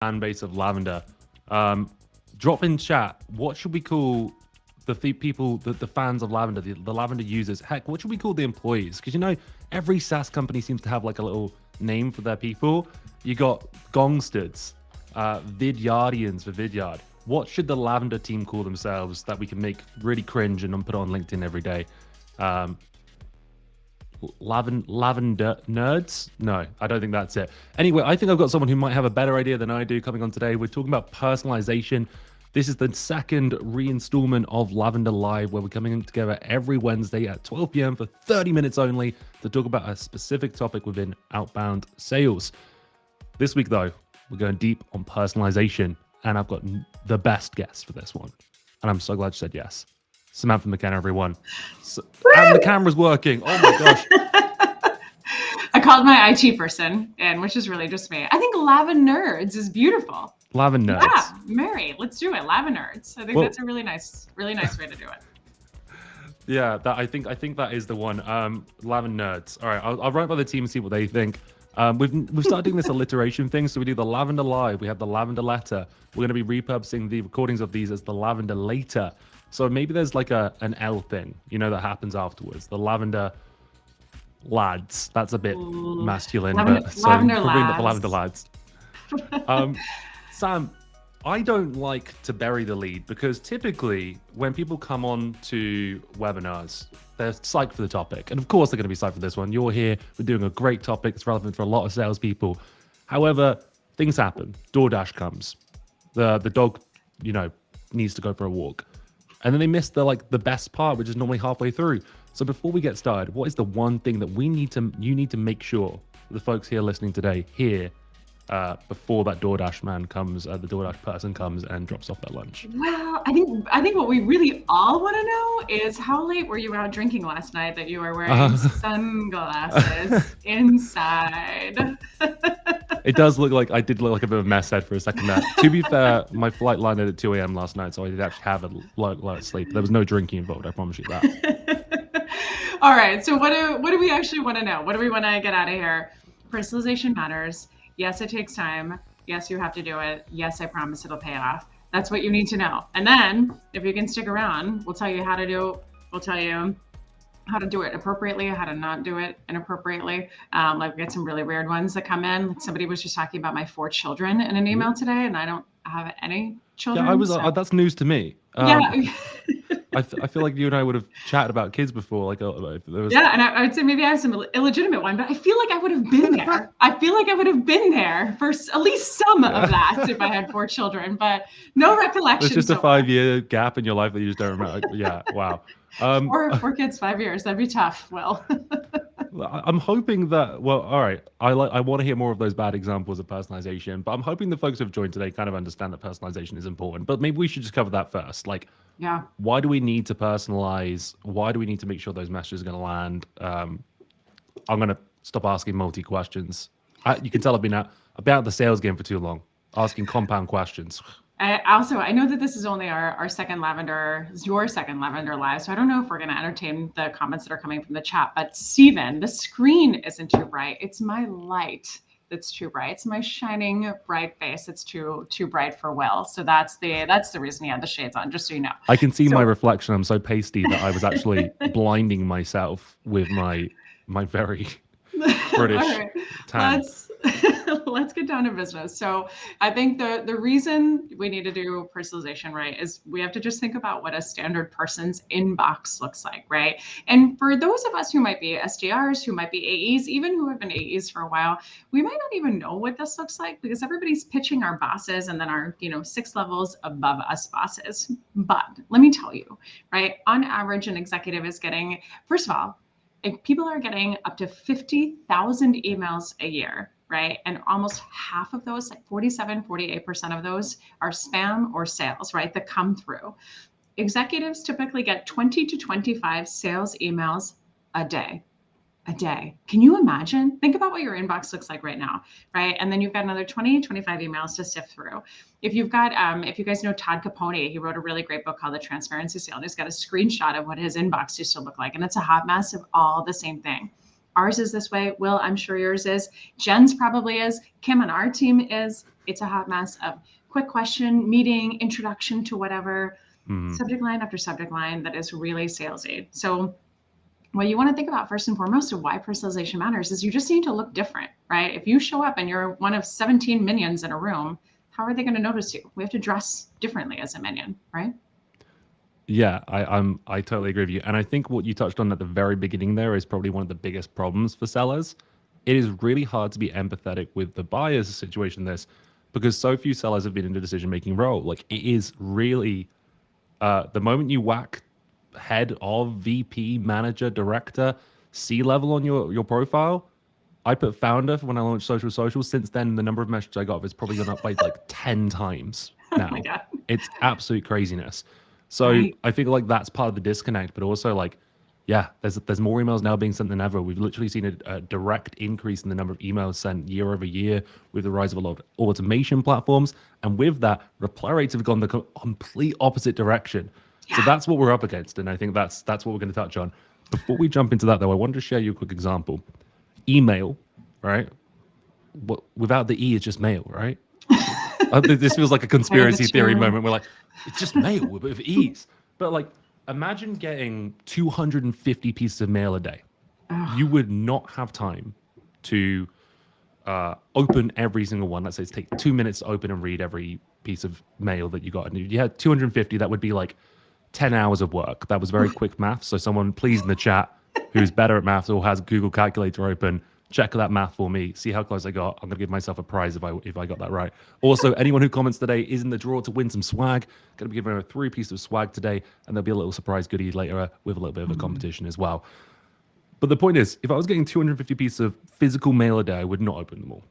fan base of Lavender. Drop in chat. What should we call the people, the fans of Lavender, the Lavender users? Heck, what should we call the employees? Because every SaaS company seems to have like a little name for their people. You got Gongsters, Vidyardians for Vidyard. What should the Lavender team call themselves that we can make really cringe and put on LinkedIn every day? Lavender Nerds? No, I don't think that's it. Anyway, I think I've got someone who might have a better idea than I do coming on today. We're talking about personalization. This is the second reinstallment of Lavender Live, where we're coming together every Wednesday at 12 p.m. for 30 minutes only to talk about a specific topic within outbound sales. This week, though, we're going deep on personalization, and I've got the best guest for this one. And I'm so glad you said yes. Samantha McKenna, everyone. And the camera's working. Oh my gosh. I called my IT person, and which is really just me. I think Lavender Nerds is beautiful. Lavender Nerds. Yeah, Mary, let's do it. Lavender Nerds. I think that's a really nice way to do it. Yeah, I think that is the one. Lavender Nerds. All right, I'll write by the team and see what they think. We've started doing this alliteration thing. So we do the Lavender Live. We have the Lavender Letter. We're going to be repurposing the recordings of these as the Lavender Later. So maybe there's like an L thing, that happens afterwards. The Lavender Lads. That's a bit masculine, but so Lavender we'll bring the Lavender Lads. Sam, I don't like to bury the lead because typically when people come on to webinars, they're psyched for the topic. And of course they're going to be psyched for this one. You're here. We're doing a great topic. It's relevant for a lot of salespeople. However, things happen. DoorDash comes. The dog, needs to go for a walk. And then they miss the best part, which is normally halfway through. So before we get started, what is the one thing that you need to make sure the folks here listening today hear before that DoorDash man comes, the DoorDash person comes and drops off their lunch? Well, I think what we really all want to know is how late were you out drinking last night that you were wearing sunglasses inside? It does look like I did look like a bit of a mess head for a second there. To be fair, my flight landed at 2 a.m. last night, so I did actually have a lot of sleep. There was no drinking involved, I promise you that. All right, so what do we actually want to know? What do we want to get out of here? Personalization matters. Yes, it takes time. Yes, you have to do it. Yes, I promise it'll pay off. That's what you need to know. And then if you can stick around, we'll tell you how to do it. We'll tell you how to do it appropriately, how to not do it inappropriately. Like we get some really weird ones that come in. Like somebody was just talking about my 4 children in an email today, and I don't have any children. Yeah, that's news to me. Yeah. I feel like you and I would have chatted about kids before. If there was... Yeah, and I would say maybe I have some illegitimate one, but I feel like I would have been there. I feel like I would have been there for at least some of that if I had 4 children, but no recollection. There's just a 5-year gap in your life that you just don't remember. Yeah, wow. 4 kids, 5 years. That'd be tough, Will. I'm hoping that, well, all right, I want to hear more of those bad examples of personalization, but I'm hoping the folks who have joined today kind of understand that personalization is important. But maybe we should just cover that first. Yeah. Why do we need to personalize? Why do we need to make sure those messages are going to land? I'm going to stop asking multi-questions. You can tell I've been out of the sales game for too long, asking compound questions. I know that this is only your second Lavender Live, so I don't know if we're going to entertain the comments that are coming from the chat. But Steven, the screen isn't too bright. It's my light that's too bright. It's my shining bright face. It's too bright for Will. So that's the reason he had the shades on, just so you know. I can see my reflection. I'm so pasty that I was actually blinding myself with my very British tan. Let's get down to business. So I think the reason we need to do personalization right is we have to just think about what a standard person's inbox looks like, right? And for those of us who might be SDRs, who might be AEs, even who have been AEs for a while, we might not even know what this looks like because everybody's pitching our bosses and then our 6 levels above us bosses. But let me tell you, right? On average, an executive is getting, first of all, people are getting up to 50,000 emails a year, right? And almost half of those, like 48% of those are spam or sales, right? That come through. Executives typically get 20 to 25 sales emails a day. Can you imagine? Think about what your inbox looks like right now, right? And then you've got another 20, 25 emails to sift through. If you've got, if you guys know Todd Capone, he wrote a really great book called The Transparency Sale. He's got a screenshot of what his inbox used to look like. And it's a hot mess of all the same thing. Ours is this way. Will, I'm sure yours is. Jen's probably is. Kim on our team is. It's a hot mess of quick question, meeting, introduction to whatever, Mm. subject line after subject line that is really salesy. So what you want to think about first and foremost of why personalization matters is you just need to look different, right? If you show up and you're one of 17 minions in a room, how are they going to notice you? We have to dress differently as a minion, right? Yeah, I totally agree with you. And I think what you touched on at the very beginning there is probably one of the biggest problems for sellers. It is really hard to be empathetic with the buyer's situation in this because so few sellers have been in the decision making role. Like it is really the moment you whack head of VP, manager, director, C level on your profile. I put founder when I launched social. Since then, the number of messages I got has probably gone up by like 10 times Oh my now. God. It's absolute craziness. So Right. I feel like that's part of the disconnect, but also like, yeah, there's more emails now being sent than ever. We've literally seen a direct increase in the number of emails sent year over year with the rise of a lot of automation platforms. And with that, reply rates have gone the complete opposite direction. So Yeah. that's what we're up against. And I think that's what we're going to touch on. Before we jump into that, though, I wanted to share you a quick example. Email, right? Without the E, it's just mail, right? This feels like a conspiracy theory moment. We're like, it's just mail with ease. But like, imagine getting 250 pieces of mail a day. You would not have time to open every single one. Let's say it's take 2 minutes to open and read every piece of mail that you got. And if you had 250, that would be like 10 hours of work. That was very quick math. So someone please in the chat who's better at math or has Google Calculator open, check that math for me. See how close I got. I'm gonna give myself a prize if I got that right. Also, anyone who comments today is in the draw to win some swag. Gonna be giving a 3 pieces of swag today, and there'll be a little surprise goodie later with a little bit of a competition as well. But the point is, if I was getting 250 pieces of physical mail a day, I would not open them all.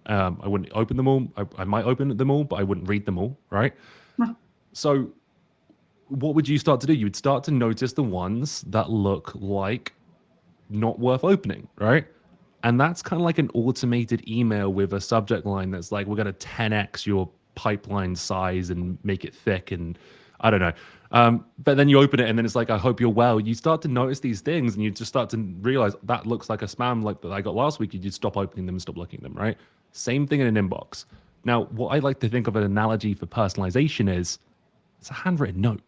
I wouldn't open them all. I might open them all, but I wouldn't read them all, right? So what would you start to do? You would start to notice the ones that look like not worth opening, right? And that's kind of like an automated email with a subject line that's like, we're going to 10x your pipeline size and make it thick. And I don't know. But then you open it and then it's like, I hope you're well. You start to notice these things and you just start to realize that looks like a spam like that I got last week. You just stop opening them and stop looking at them, right? Same thing in an inbox. Now, what I like to think of an analogy for personalization is it's a handwritten note.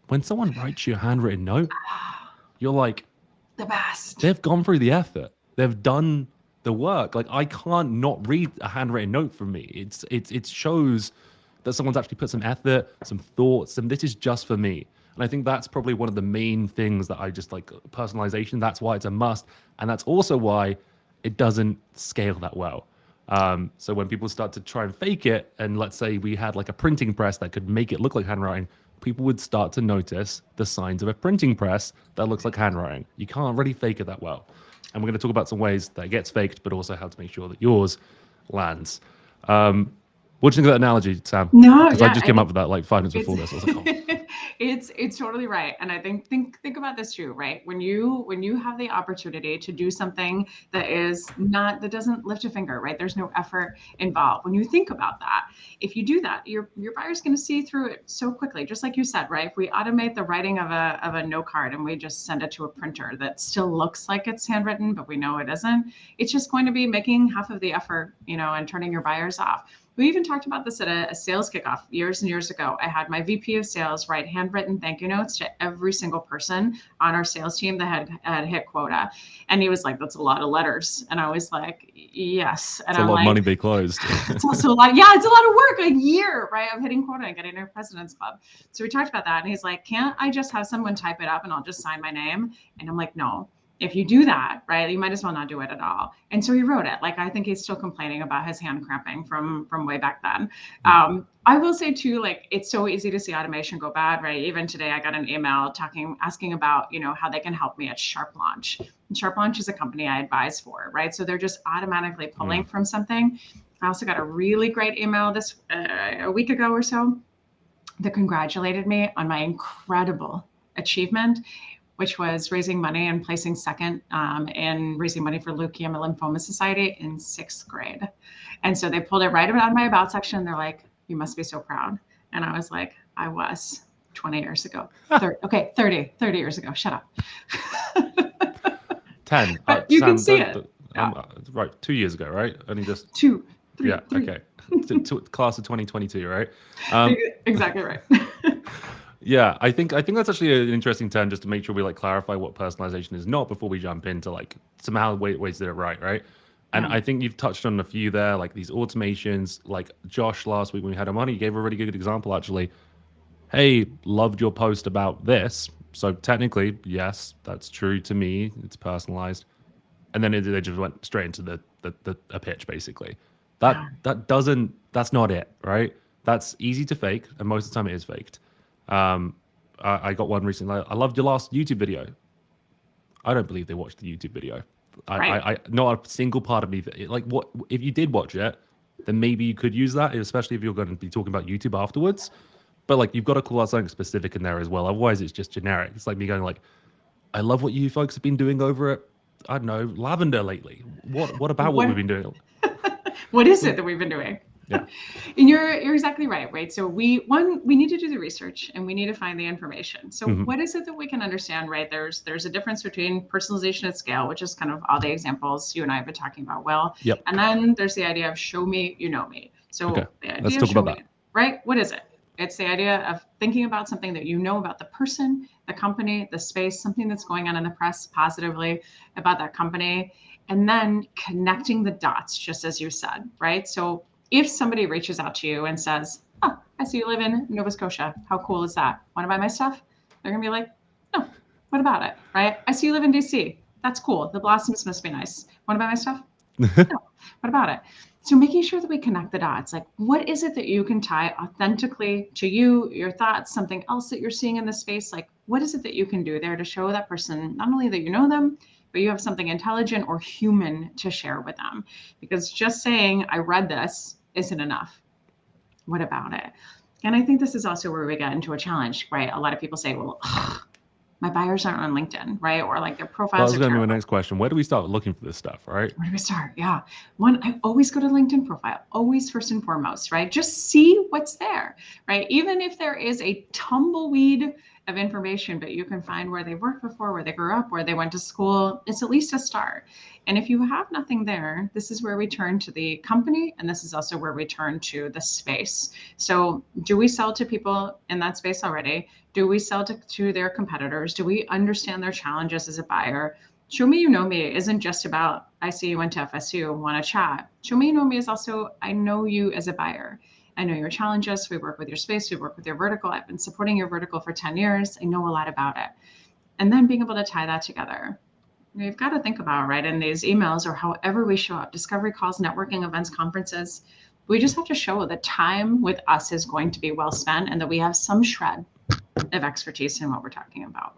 When someone writes you a handwritten note, you're like, The best. they've gone through the effort. They've done the work. Like I can't not read a handwritten note from me. It shows that someone's actually put some effort, some thoughts, and this is just for me. And I think that's probably one of the main things that I just like personalization. That's why it's a must, and that's also why it doesn't scale that well. So when people start to try and fake it, and let's say we had like a printing press that could make it look like handwriting, people would start to notice the signs of a printing press that looks like handwriting. You can't really fake it that well. And we're going to talk about some ways that it gets faked, but also how to make sure that yours lands. What do you think of that analogy, Sam? No, Because yeah, I just came up with that like 5 minutes before this. I was like, oh. It's totally right, and I think about this too, right? When you have the opportunity to do something that doesn't lift a finger, right? There's no effort involved. When you think about that, if you do that, your buyer's going to see through it so quickly. Just like you said, right? If we automate the writing of a note card and we just send it to a printer that still looks like it's handwritten, but we know it isn't, it's just going to be making half of the effort, and turning your buyers off. We even talked about this at a sales kickoff years and years ago. I had my VP of sales write handwritten thank you notes to every single person on our sales team that had hit quota. And he was like, that's a lot of letters. And I was like, yes. And It's a lot of money they closed. It's also a lot. Yeah, it's a lot of work, a year, right, of hitting quota and getting a president's club. So we talked about that. And he's like, can't I just have someone type it up and I'll just sign my name? And I'm like, no. If you do that, right, you might as well not do it at all. And so he wrote it. Like, I think he's still complaining about his hand cramping from way back then. I will say too, like, it's so easy to see automation go bad, right? Even today, I got an email asking about, how they can help me at Sharp Launch. And Sharp Launch is a company I advise for, right? So they're just automatically pulling from something. I also got a really great email a week ago or so that congratulated me on my incredible achievement, which was raising money and placing second in raising money for Leukemia Lymphoma Society in 6th grade. And so they pulled it right out of my about section. They're like, you must be so proud. And I was like, I was 20 years ago. 30 years ago. Shut up. 10. But you can see it. Right, 2 years ago, right? Only just 2. Yeah. Three. Okay. Class of 2022, right? Um, Exactly right. yeah, I think that's actually an interesting term, just to make sure we like clarify what personalization is not before we jump into like somehow ways to do it right, right? And Yeah. I think you've touched on a few there, like these automations. Like Josh last week when we had him on, he gave a really good example actually. Hey, loved your post about this. So technically, yes, that's true to me. It's personalized. And then they just went straight into the a pitch basically. Yeah. That's not it, right? That's easy to fake, and most of the time it is faked. I got one recently. I loved your last YouTube video. I don't believe they watched the YouTube video. Right. Not a single part of me. Like, what if you did watch it? Then maybe you could use that, especially if you're going to be talking about YouTube afterwards. But like, you've got to call out something specific in there as well. Otherwise, it's just generic. It's like me going like, "I love what you folks have been doing over at, I don't know, Lavender lately. What about what we've What been doing?" what is it that we've been doing? Yeah. And you're exactly right, right? So we need to do the research and we need to find the information. So Mhm. what is it that we can understand, right? There's a difference between personalization at scale, which is kind of all the examples you and I have been talking about, Will. Yep. And then there's the idea of show me, you know me. Okay. So the Let's idea of talk show about me, right? What is it? It's the idea of thinking about something that you know about the person, the company, the space, something that's going on in the press positively about that company, and then connecting the dots, just as you said, right? So if somebody reaches out to you and says, "Oh, I see you live in Nova Scotia. How cool is that? Want to buy my stuff?" They're going to be like, "No, what about it?" Right? "I see you live in DC. That's cool. The blossoms must be nice. Want to buy my stuff?" that. "No, what about it?" So making sure that we connect the dots, like what is it that you can tie authentically to you, your thoughts, something else that you're seeing in the space? Like what is it that you can do there to show that person not only that you know them, but you have something intelligent or human to share with them? Because just saying, "I read this," isn't enough. What about it? And I think this is also where we get into a challenge, right? A lot of people say, "Well, my buyers aren't on LinkedIn," right? Or like their That profiles was are going to be my terrible. next question. Where do we start looking for this stuff, right? Where do we start? Yeah. One, I always go to LinkedIn profile, always first and foremost, right? Just see what's there, right? Even if there is a tumbleweed of information, but you can find where they worked before, where they grew up, where they went to school, it's at least a start. And if you have nothing there, this is where we turn to the company. And this is also where we turn to the space. So do we sell to people in that space already? Do we sell to their competitors? Do we understand their challenges as a buyer? Show me you know me isn't just about "I see you went to FSU, want to chat." Show me you know me is also "I know you as a buyer. I know your challenges. We work with your space. We work with your vertical. I've been supporting your vertical for 10 years. I know a lot about it." And then being able to tie that together. We've got to think about, right, in these emails or however we show up, discovery calls, networking events, conferences, we just have to show that time with us is going to be well spent and that we have some shred of expertise in what we're talking about.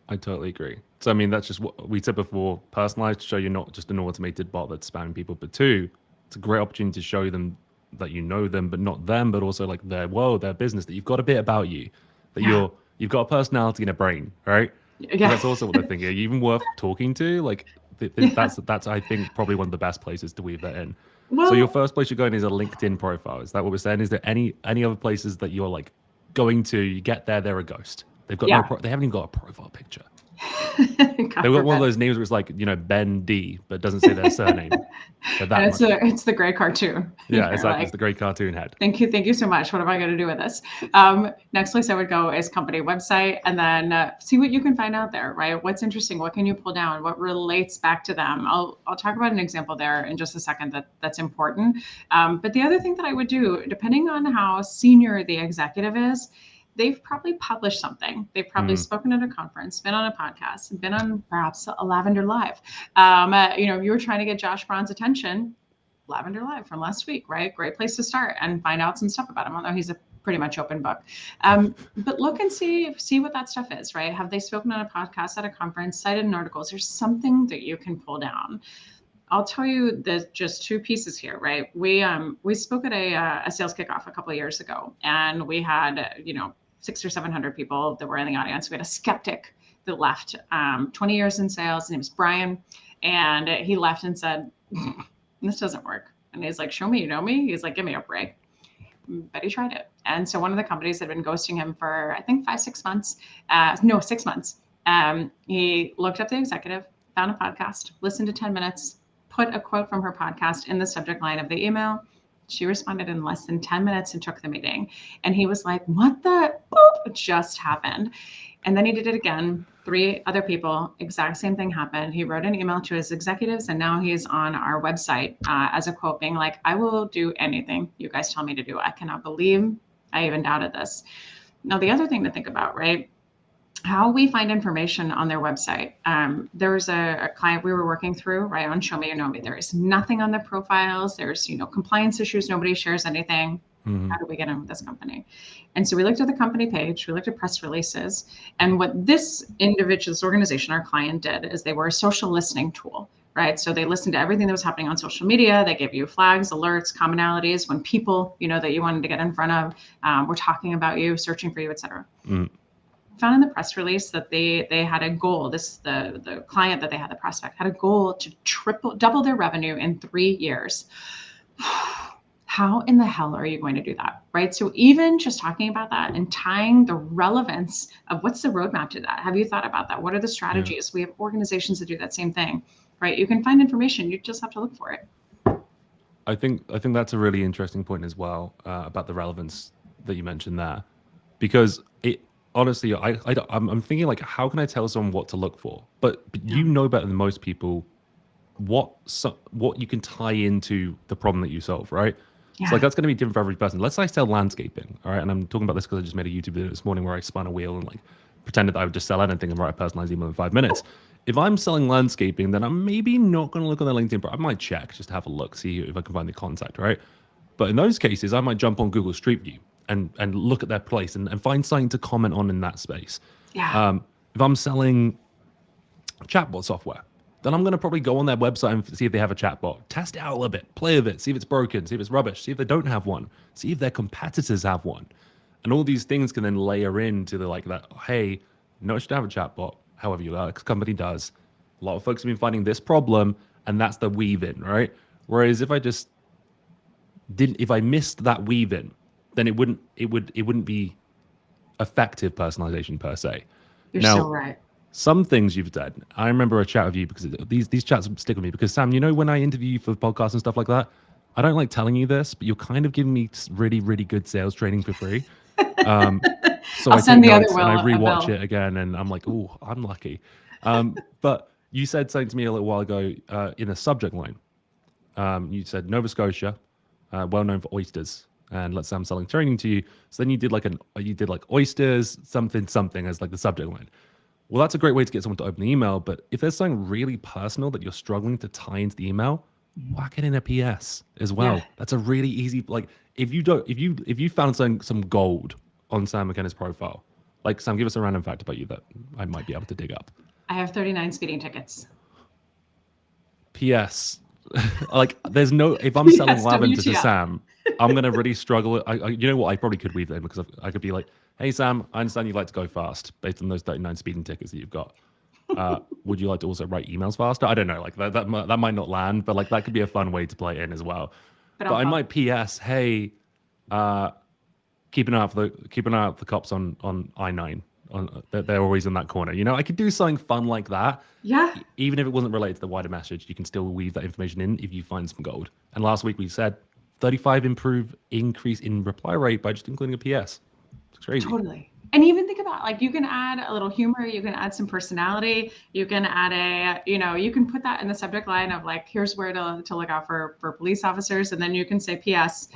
I totally agree. So, I mean, that's just what we said before. Personalized to show you're not just an automated bot that's spamming people, but two, it's a great opportunity to show them that you know them, but not them, but also like their world, their business, that you've got a bit about you, that Yeah. you've got a personality and a brain, right? Because Yeah. that's also what they're thinking. Are you even worth talking to? Like, Yeah. that's I think probably one of the best places to weave that in. So your Well, first place you're going is a LinkedIn profile. Is that what we're saying? Is there any other places that you're like going to? You get there, they're a ghost. They've got yeah. they haven't even got a profile picture. God They've got one of forbid. those names where it's like, Ben D, but doesn't say their surname. They're And that much. it's the gray cartoon. Yeah, You're exactly. It's like, the great cartoon head. thank you so much. What am I going to do with this? Next place I would go is company website, and then see what you can find out there. Right? What's interesting? What can you pull down? What relates back to them? I'll talk about an example there in just a second that's important. But the other thing that I would do, depending on how senior the executive is, they've probably published something. They've probably Hmm. spoken at a conference, been on a podcast, been on perhaps a Lavender Live. You were trying to get Josh Braun's attention. Lavender Live from last week, right? Great place to start and find out some stuff about him, although he's a pretty much open book. But look and see what that stuff is, right? Have they spoken on a podcast, at a conference, cited in articles? There's something that you can pull down. I'll tell you that just two pieces here, right? We spoke at a sales kickoff a couple of years ago, and we had 600 or 700 people that were in the audience. We had a skeptic that left, 20 years in sales. His name was Brian, and he left and said, "This doesn't work." And he's like, "Show me you know me." He's like, "Give me a break." But he tried it. And so one of the companies had been ghosting him for, I think, 5, 6 months. No, 6 months. He looked up the executive, found a podcast, listened to 10 minutes, put a quote from her podcast in the subject line of the email. She responded in less than 10 minutes and took the meeting. And he was like, what the boop just happened? And then he did it again. 3 other people, exact same thing happened. He wrote an email to his executives, and now he's on our website as a quote being like, I will do anything you guys tell me to do. I cannot believe I even doubted this. Now, the other thing to think about, right? How we find information on their website. There was a client we were working through, right, on Show Me You Know Me. There is nothing on their profiles. There's, compliance issues. Nobody shares anything. How do we get in with this company? And so we looked at the company page, we looked at press releases, and what this organization, our client did is they were a social listening tool, right? So they listened to everything that was happening on social media. They gave you flags, alerts, commonalities when people, that you wanted to get in front of, were talking about you, searching for you, et cetera. Found in the press release that they had a goal. The client that they had, the prospect, had a goal to double their revenue in 3 years. How in the hell are you going to do that, right? So even just talking about that and tying the relevance of what's the roadmap to that. Have you thought about that? What are the strategies? Yeah. We have organizations that do that same thing, right? You can find information. You just have to look for it. I think that's a really interesting point as well, about the relevance that you mentioned there, because it honestly, I'm thinking like, how can I tell someone what to look for? But you know better than most people what you can tie into the problem that you solve, right? Yeah. So like that's going to be different for every person. Let's say I sell landscaping, all right? And I'm talking about this because I just made a YouTube video this morning where I spun a wheel and like pretended that I would just sell anything and write a personalized email in 5 minutes. If I'm selling landscaping, then I'm maybe not going to look on their LinkedIn, but I might check just to have a look, see if I can find the contact, right? But in those cases, I might jump on Google Street View and look at their place and find something to comment on in that space. Yeah. If I'm selling chatbot software, then I'm going to probably go on their website and see if they have a chatbot, test it out a little bit, play with it, see if it's broken, see if it's rubbish, see if they don't have one, see if their competitors have one. And all these things can then layer into the like that, hey, no, you should have a chatbot, however your company does. A lot of folks have been finding this problem, and that's the weave in, right? Whereas if I missed that weave in, then it wouldn't be effective personalization per se. You're so right. Some things you've said, I remember a chat with you because these chats stick with me because Sam, when I interview you for podcasts and stuff like that, I don't like telling you this, but you're kind of giving me really, really good sales training for free. So I'll send the other Will and I rewatch it again and I'm like, oh, I'm lucky. But you said something to me a little while ago in a subject line. You said Nova Scotia, well known for oysters. And let's say I'm selling training to you. So then you did like oysters, something as like the subject line. Well, that's a great way to get someone to open the email. But if there's something really personal that you're struggling to tie into the email, whack it in a PS as well. Yeah. That's a really easy, like if you found some gold on Sam McKenna's profile, like Sam, give us a random fact about you that I might be able to dig up. I have 39 speeding tickets. PS. Like there's no, if I'm selling Lavender to Sam, I'm going to really struggle. You know what? I probably could weave that in because I could be like, hey, Sam, I understand you like to go fast based on those 39 speeding tickets that you've got. Would you like to also write emails faster? I don't know. Like that might not land, but like that could be a fun way to play it in as well. But I might PS, hey, keep an eye out for the cops on I-9. They're always in that corner. I could do something fun like that. Yeah. Even if it wasn't related to the wider message, you can still weave that information in if you find some gold. And last week we said 35 increase in reply rate by just including a PS. It's crazy. Totally. And even think about like you can add a little humor, you can add some personality, you can add you can put that in the subject line of like, here's where to look out for police officers. And then you can say, PS,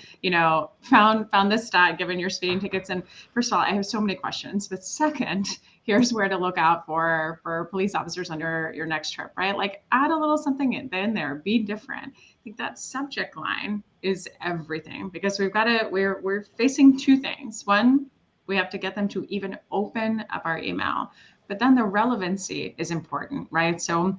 found this stat given your speeding tickets. And first of all, I have so many questions, but second, here's where to look out for police officers on your next trip, right? Like add a little something in there, be different. I think that subject line is everything because we're facing two things. One, we have to get them to even open up our email, but then the relevancy is important, right? So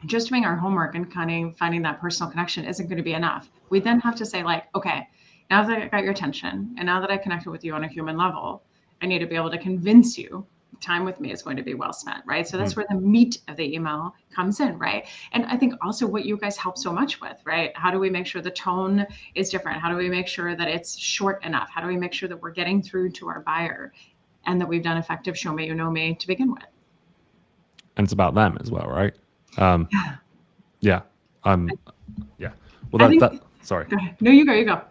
just doing our homework and kind of finding that personal connection isn't going to be enough. We then have to say like, okay, now that I got your attention and now that I connected with you on a human level, I need to be able to convince you time with me is going to be well spent, right? So that's where the meat of the email comes in, right? And I think also what you guys help so much with, right? How do we make sure the tone is different? How do we make sure that it's short enough? How do we make sure that we're getting through to our buyer and that we've done effective show me, you know me to begin with? And it's about them as well, right? Yeah. Yeah. Well, I think, sorry. go ahead. No, you go.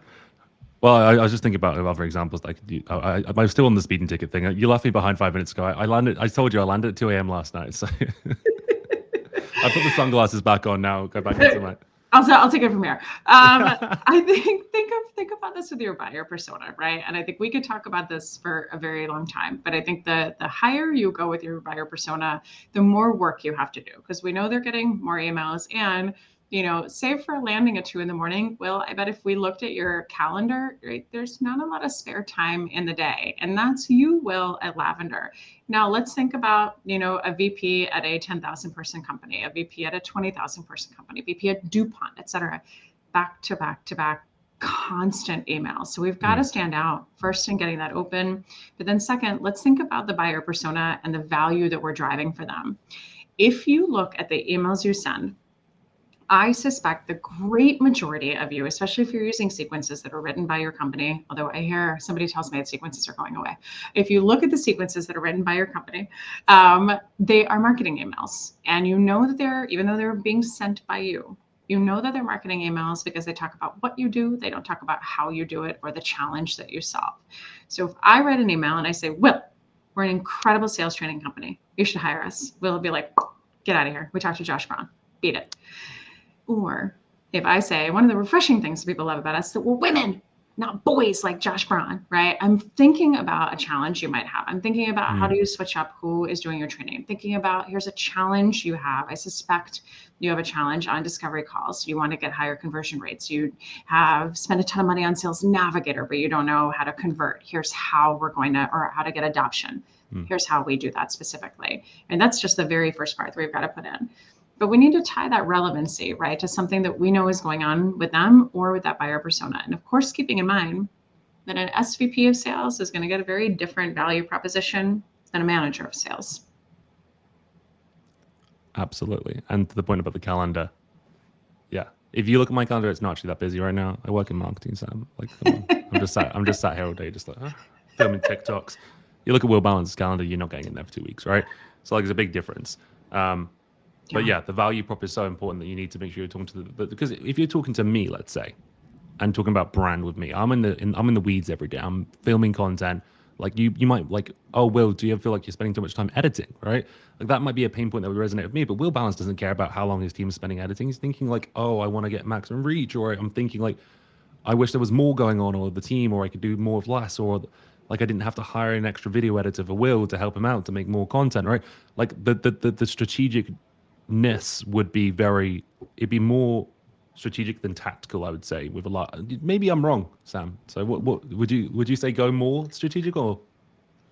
Well, I was just thinking about other examples. Like, I'm still on the speeding ticket thing. You left me behind 5 minutes ago. I landed. I told you I landed at 2 a.m. last night. So I put the sunglasses back on now. Go back into my. I'll take it from here. I think about this with your buyer persona, right? And I think we could talk about this for a very long time. But I think the higher you go with your buyer persona, the more work you have to do, because we know they're getting more emails. And save for landing at 2 a.m. Well, I bet if we looked at your calendar, right, there's not a lot of spare time in the day, and that's you, Will, at Lavender. Now let's think about, a VP at a 10,000 person company, a VP at a 20,000 person company, VP at DuPont, et cetera, back to back to back, constant emails. So we've got to stand out first in getting that open. But then second, let's think about the buyer persona and the value that we're driving for them. If you look at the emails you send, I suspect the great majority of you, especially if you're using sequences that are written by your company, although I hear somebody tells me that sequences are going away. If you look at the sequences that are written by your company, they are marketing emails. And that even though they're being sent by you, that they're marketing emails because they talk about what you do. They don't talk about how you do it or the challenge that you solve. So if I write an email and I say, Will, we're an incredible sales training company. You should hire us. Will will be like, get out of here. We talked to Josh Braun. Beat it. Or if I say one of the refreshing things people love about us that we're women, not boys like Josh Braun, right? I'm thinking about a challenge you might have. I'm thinking about how do you switch up who is doing your training. I'm thinking about here's a challenge you have. I suspect you have a challenge on discovery calls. You want to get higher conversion rates. You have spent a ton of money on Sales Navigator, but you don't know how to convert. Here's how we're going to, or how to get adoption. Here's how we do that specifically. And that's just the very first part that we've got to put in. But we need to tie that relevancy, right, to something that we know is going on with them or with that buyer persona. And of course, keeping in mind that an SVP of sales is going to get a very different value proposition than a manager of sales. Absolutely. And to the point about the calendar, yeah. If you look at my calendar, it's not actually that busy right now. I work in marketing, Sam. Like, come on. I'm just sat here all day, just like filming TikToks. You look at Will Balance's calendar, you're not getting in there for 2 weeks, right? So like, there's a big difference. But yeah, the value prop is so important that you need to make sure you're talking to because if you're talking to me, let's say, and talking about brand with me, I'm in the weeds every day. I'm filming content. Like you might like, oh, Will, do you ever feel like you're spending too much time editing, right? Like that might be a pain point that would resonate with me. But Will Balance doesn't care about how long his team is spending editing. He's thinking like, oh, I want to get maximum reach, or I'm thinking like, I wish there was more going on, or the team, or I could do more of less, or like I didn't have to hire an extra video editor for Will to help him out to make more content, right? Like the strategic would be it'd be more strategic than tactical, I would say, with a lot. Maybe I'm wrong, Sam. So what would you say, go more strategic? Or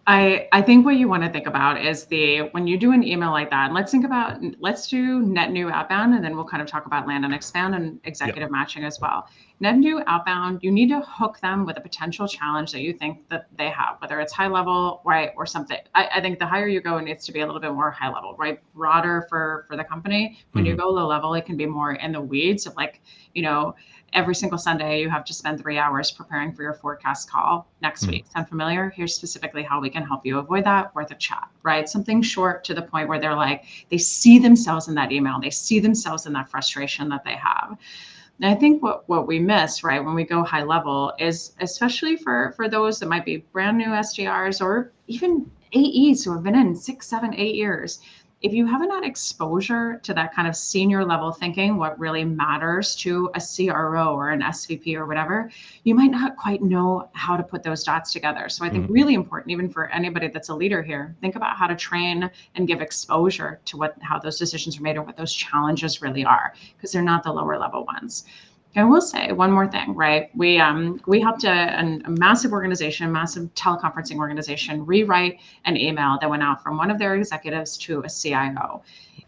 I think what you want to think about is when you do an email like that, and let's do net new outbound, and then we'll kind of talk about land and expand and executive matching as well. Net new outbound, you need to hook them with a potential challenge that you think that they have, whether it's high level, right, or something. I think the higher you go, it needs to be a little bit more high level, right? Broader for the company. When you go low level, it can be more in the weeds of like, every single Sunday, you have to spend 3 hours preparing for your forecast call next week. Sound familiar? Here's specifically how we can help you avoid that. Worth a chat, right? Something short to the point where they're like, they see themselves in that email. They see themselves in that frustration that they have. And I think what we miss, right, when we go high level is, especially for those that might be brand new SDRs or even AEs who have been in 6, 7, 8 years, if you haven't had exposure to that kind of senior level thinking, what really matters to a CRO or an SVP or whatever, you might not quite know how to put those dots together. So I think really important, even for anybody that's a leader here, think about how to train and give exposure to how those decisions are made or what those challenges really are, because they're not the lower level ones. I will say one more thing, right? We helped a massive organization, massive teleconferencing organization, rewrite an email that went out from one of their executives to a CIO.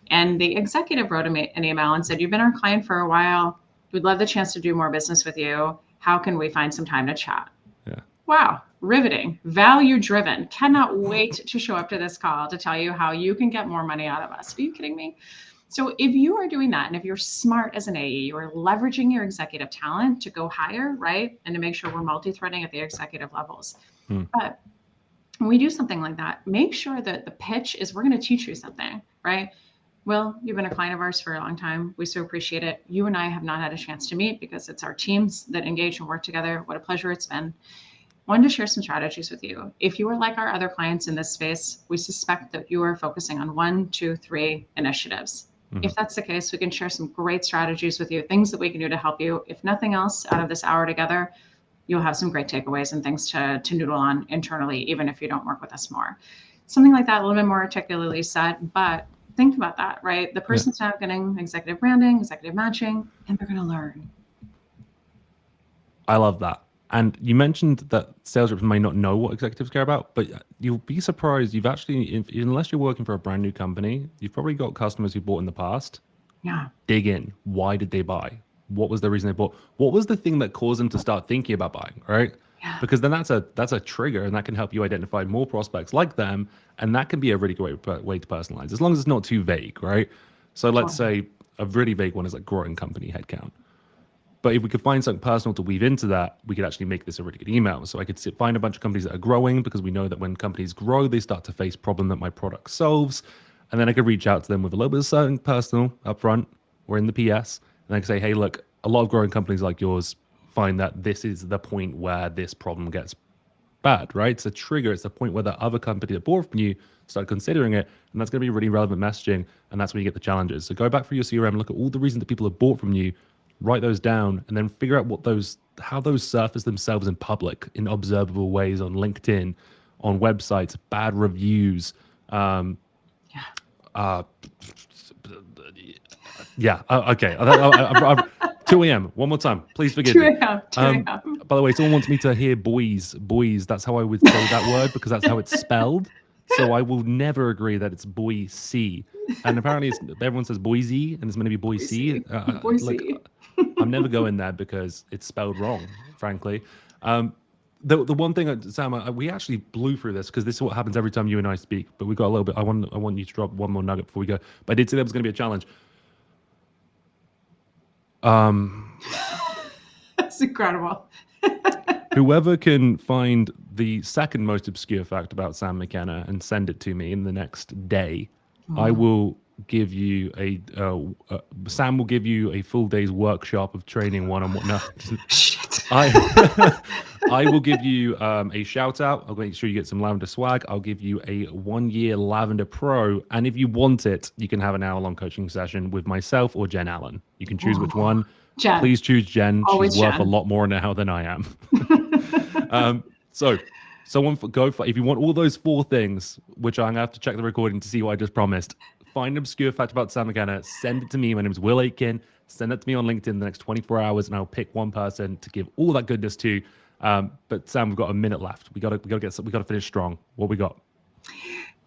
And the executive wrote an email and said, you've been our client for a while. We'd love the chance to do more business with you. How can we find some time to chat? Yeah. Wow, riveting, value driven. Cannot wait to show up to this call to tell you how you can get more money out of us. Are you kidding me? So if you are doing that, and if you're smart as an AE, you're leveraging your executive talent to go higher, right? And to make sure we're multi-threading at the executive levels. But when we do something like that, make sure that the pitch is, we're going to teach you something, right? Will, you've been a client of ours for a long time. We so appreciate it. You and I have not had a chance to meet because it's our teams that engage and work together. What a pleasure it's been. Wanted to share some strategies with you. If you are like our other clients in this space, we suspect that you are focusing on 1, 2, 3 initiatives. If that's the case, we can share some great strategies with you, things that we can do to help you. If nothing else, out of this hour together, you'll have some great takeaways and things to noodle on internally, even if you don't work with us more. Something like that, a little bit more articulately said, but think about that, right? The person's now getting executive branding, executive matching, and they're going to learn. I love that. And you mentioned that sales reps may not know what executives care about, but you'll be surprised. You've actually, unless you're working for a brand new company, you've probably got customers who bought in the past. Yeah. Dig in. Why did they buy? What was the reason they bought? What was the thing that caused them to start thinking about buying, right? Yeah. Because then that's a trigger, and that can help you identify more prospects like them, and that can be a really great way to personalize, as long as it's not too vague, right? So let's say a really vague one is like growing company headcount. But if we could find something personal to weave into that, we could actually make this a really good email. So I could find a bunch of companies that are growing, because we know that when companies grow, they start to face problem that my product solves. And then I could reach out to them with a little bit of something personal up front or in the PS. And I could say, hey, look, a lot of growing companies like yours find that this is the point where this problem gets bad, right? It's a trigger. It's the point where the other company that bought from you start considering it. And that's going to be really relevant messaging. And that's where you get the challenges. So go back through your CRM, look at all the reasons that people have bought from you, write those down, and then figure out how those surface themselves in public in observable ways on LinkedIn, on websites, bad reviews. Okay. I've 2 a.m. One more time. Please forgive me. 2 a.m. By the way, someone wants me to hear boys. That's how I would say that word, because that's how it's spelled. So I will never agree that it's Boise. And apparently everyone says Boise, and it's meant to be Boise. Boise. I'm never going there because it's spelled wrong, frankly. The one thing, Sam, we actually blew through this because this is what happens every time you and I speak. But we got a little bit. I want you to drop one more nugget before we go. But I did say there was going to be a challenge. That's incredible. Whoever can find the second most obscure fact about Sam McKenna and send it to me in the next day, I will give you Sam will give you a full day's workshop of training one-on-one. No, Shit. I will give you a shout out. I'll make sure you get some Lavender swag. I'll give you a 1-year Lavender Pro. And if you want it, you can have an hour-long coaching session with myself or Jen Allen. You can choose which one. Jen. Please choose Jen. Always She's worth Jen. a lot more now than I am. So if you want all those 4 things, which I'm going to have to check the recording to see what I just promised, find an obscure fact about Sam McKenna, send it to me. My name is Will Aitken. Send it to me on LinkedIn in the next 24 hours, and I'll pick one person to give all that goodness to. But Sam, we've got a minute left. We got to finish strong. What we got?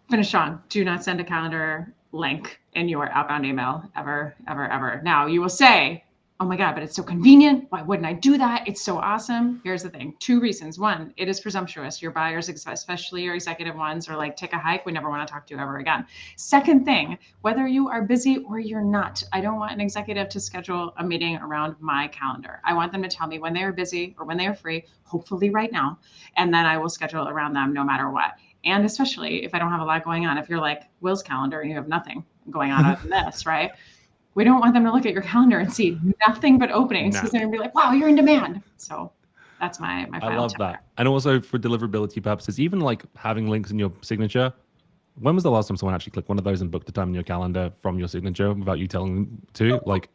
Finish strong. Do not send a calendar link in your outbound email ever, ever, ever. Now you will say, oh my God, but it's so convenient. Why wouldn't I do that? It's so awesome. Here's the thing. 2 reasons. 1, it is presumptuous. Your buyers, especially your executive ones, are like, take a hike. We never want to talk to you ever again. Second thing, whether you are busy or you're not, I don't want an executive to schedule a meeting around my calendar. I want them to tell me when they are busy or when they are free, hopefully right now. And then I will schedule around them no matter what. And especially if I don't have a lot going on, if you're like Will's calendar and you have nothing going on other than this, right? We don't want them to look at your calendar and see nothing but openings, because they're gonna be like, wow, you're in demand. So that's my final I love tip that. there. And also for deliverability purposes, even like having links in your signature. When was the last time someone actually clicked one of those and booked a time in your calendar from your signature without you telling them to? Like,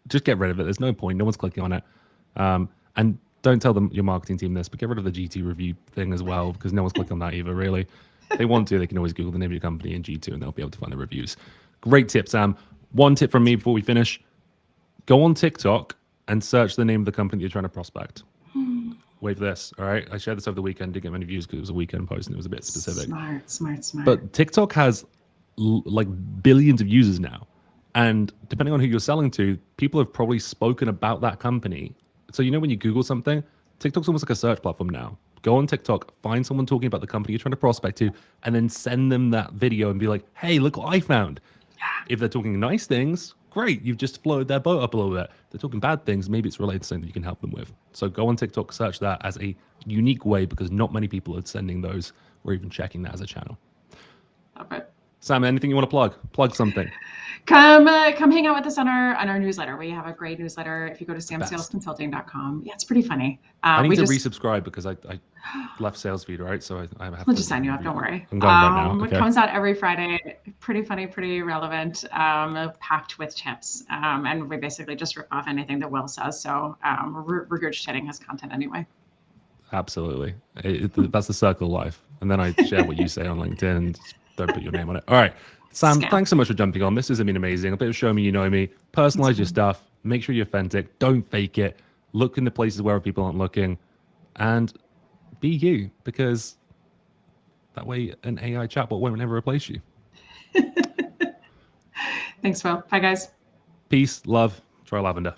just get rid of it. There's no point. No one's clicking on it. And don't tell them your marketing team this, but get rid of the GT review thing as well, because no one's clicking on that either, really. If they want to, they can always Google the name of your company in G2 and they'll be able to find the reviews. Great tip, Sam. One tip from me before we finish: go on TikTok and search the name of the company that you're trying to prospect. Wait for this, all right? I shared this over the weekend, didn't get many views because it was a weekend post and it was a bit specific. Smart. But TikTok has like billions of users now. And depending on who you're selling to, people have probably spoken about that company. So when you Google something, TikTok's almost like a search platform now. Go on TikTok, find someone talking about the company you're trying to prospect to, and then send them that video and be like, hey, look what I found. If they're talking nice things, great. You've just floated their boat up a little bit. If they're talking bad things, maybe it's related to something that you can help them with. So go on TikTok, search that as a unique way, because not many people are sending those or even checking that as a channel. Love it. Sam, anything you want to plug? Plug something. Come hang out with us on our newsletter. We have a great newsletter. If you go to samsalesconsulting.com, yeah, it's pretty funny. I need to resubscribe because I left SalesFeed, right? So I have we'll to just sign you up. Don't worry. I'm going right now. Okay. It comes out every Friday. Pretty funny, pretty relevant, packed with tips. And we basically just rip off anything that Will says. So regurgitating his content anyway. Absolutely. That's the circle of life. And then I share what you say on LinkedIn and don't put your name on it. All right. Sam, thanks so much for jumping on. This has been amazing. A bit of show me, you know me. Personalize your stuff. Make sure you're authentic. Don't fake it. Look in the places where people aren't looking. And be you, because that way an AI chatbot won't ever replace you. Thanks, Will. Bye, guys. Peace, love. Try lavender.